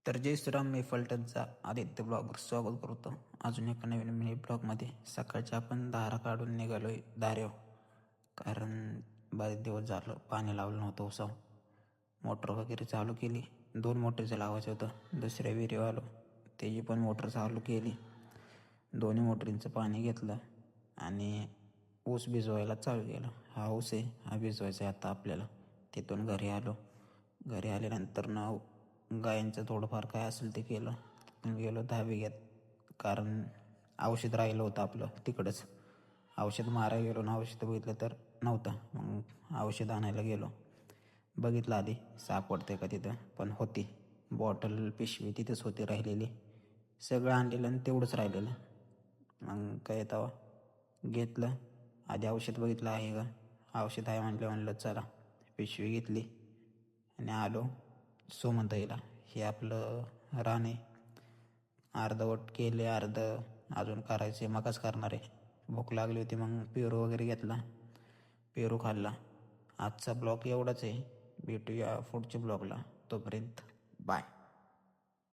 तर जय श्रीराम, मी फलटणचा आदित्य ब्लॉगवर स्वागत करतो. अजून एका नवीन मिनी ब्लॉगमध्ये. सकाळचे आपण धारा काढून निघालोय धारेव, कारण बरेच दिवस झालं पाणी लावलं नव्हतं उसाव. मोटर वगैरे चालू केली, 2 मोटरचं लावायचं होतं. दुसऱ्या विहिरीवर आलो, त्याची पण मोटर चालू केली. दोन्ही मोटरींचं पाणी घेतलं आणि ऊस भिजवायला चालू केलं. हा ऊस आहे, हा भिजवायचा आहे आता आपल्याला. तिथून घरी आलो. घरी आल्यानंतर गायांचं थोडंफार काय असेल ते केलं. गेलो 10 बिघ्यात, कारण औषध राहिलं होतं आपलं तिकडंच. औषध मारायला गेलो ना, औषध बघितलं तर नव्हतं. मग औषध आणायला गेलो. बघितलं आधी सापडते का तिथं, पण होती बॉटल पिशवी तिथंच होती राहिलेली. सगळं आणलेलं आणि तेवढंच राहिलेलं. मग काय तेव्हा घेतलं. आधी औषध बघितलं आहे का, औषध आहे म्हणलं चला. पिशवी घेतली आणि आलो सोमंताईला. हे आपलं रान आहे. अर्धवट केले, अर्ध अजून करायचे, मगच करणार आहे. भूक लागली होती, मग पेरू वगैरे घेतला, पेरू खाल्ला. आजचा ब्लॉग एवढाच आहे. भेटूया पुढच्या ब्लॉगला. तोपर्यंत बाय.